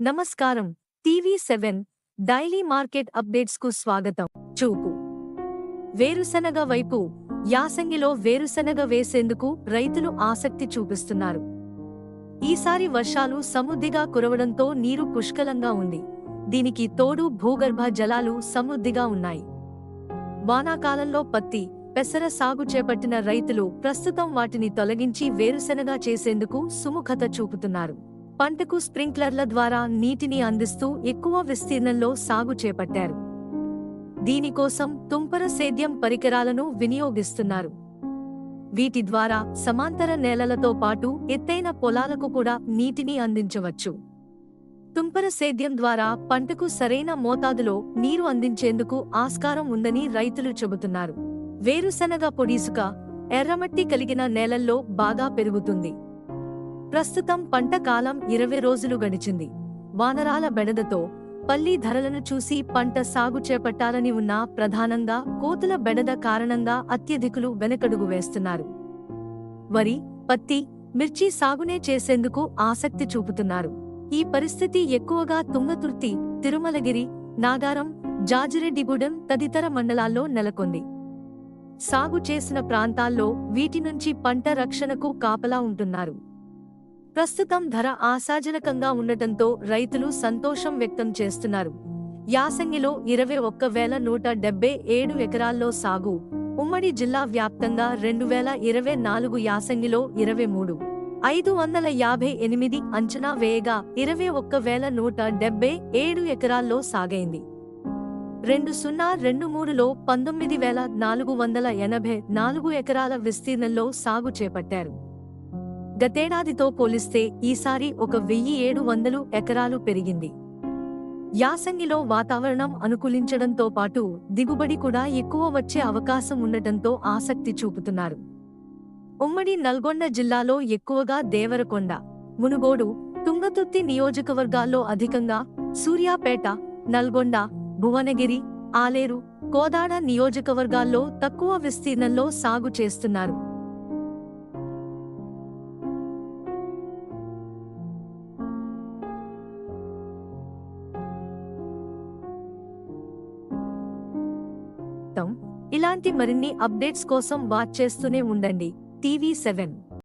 నమస్కారం. టీవీ7 daily market అప్డేట్స్కు స్వాగతం. చూపు వేరుశనగ వైపు యాసంగిలో వేరుశనగ వేసేందుకు రైతులు ఆసక్తి చూపిస్తున్నారు. ఈసారి వర్షాలు సమృద్ధిగా కురవడంతో నీరు పుష్కలంగా ఉంది. దీనికి తోడు భూగర్భ జలాలు సమృద్ధిగా ఉన్నాయి. వానాకాలంలో పత్తి, పెసర సాగు చేపట్టిన రైతులు ప్రస్తుతం వాటిని తొలగించి వేరుశనగ చేసేందుకు సుముఖత చూపుతున్నారు. పంటకు స్ప్రింక్లర్ల ద్వారా నీటిని అందిస్తూ ఎక్కువ విస్తీర్ణంలో సాగు చేపట్టారు. దీనికోసం తుంపర సేద్యం పరికరాలను వినియోగిస్తున్నారు. వీటి ద్వారా సమాంతర నేలలతో పాటు ఎత్తైన పొలాలకు కూడా నీటిని అందించవచ్చు. తుంపర సేద్యం ద్వారా పంటకు సరైన మోతాదులో నీరు అందించేందుకు ఆస్కారం ఉందని రైతులు చెబుతున్నారు. వేరుశనగ పొడిసుక, ఎర్రమట్టి కలిగిన నేలల్లో బాగా పెరుగుతుంది. ప్రస్తుతం పంట కాలం 20 రోజులు గడిచింది. వానరాల బెడదతో పల్లి ధరలను చూసి పంట సాగు చేపట్టాలని ఉన్నా ప్రధానంగా కోతుల బెడద కారణంగా అత్యధికులు వెనకడుగు వేస్తున్నారు. వరి, పత్తి, మిర్చి సాగునే చేసేందుకు ఆసక్తి చూపుతున్నారు. ఈ పరిస్థితి ఎక్కువగా తుంగతుర్తి, తిరుమలగిరి, నాగారం, జాజిరెడ్డిగూడెం తదితర మండలాల్లో నెలకొంది. సాగు చేసిన ప్రాంతాల్లో వీటి నుంచి పంట రక్షణకు కాపలా ఉంటున్నారు. ప్రస్తుతం ధర ఆశాజనకంగా ఉండటంతో రైతులు సంతోషం వ్యక్తం చేస్తున్నారు. యాసంగిలో 21,177 ఎకరాల్లో సాగు. ఉమ్మడి జిల్లా వ్యాప్తంగా 2024 యాసంగిలో 23,558 అంచనా వేయగా 21,177 ఎకరాల్లో సాగైంది. 2023లో 19,484 ఎకరాల విస్తీర్ణంలో సాగు చేపట్టారు. గతేడాదితో పోలిస్తే ఈసారి 1,700 ఎకరాలు పెరిగింది. యాసంగిలో వాతావరణం అనుకూలించడంతో పాటు దిగుబడి కూడా ఎక్కువ వచ్చే అవకాశం ఉండటంతో ఆసక్తి చూపుతున్నారు. ఉమ్మడి నల్గొండ జిల్లాలో ఎక్కువగా దేవరకొండ, మునుగోడు, తుంగతుర్తి నియోజకవర్గాల్లో అధికంగా, సూర్యాపేట, నల్గొండ, భువనగిరి, ఆలేరు, కోదాడ నియోజకవర్గాల్లో తక్కువ విస్తీర్ణంలో సాగు చేస్తున్నారు. ఇలాంటి మరిన్ని అప్డేట్స్ కోసం వాచ్ చేస్తూనే ఉండండి టీవీ7.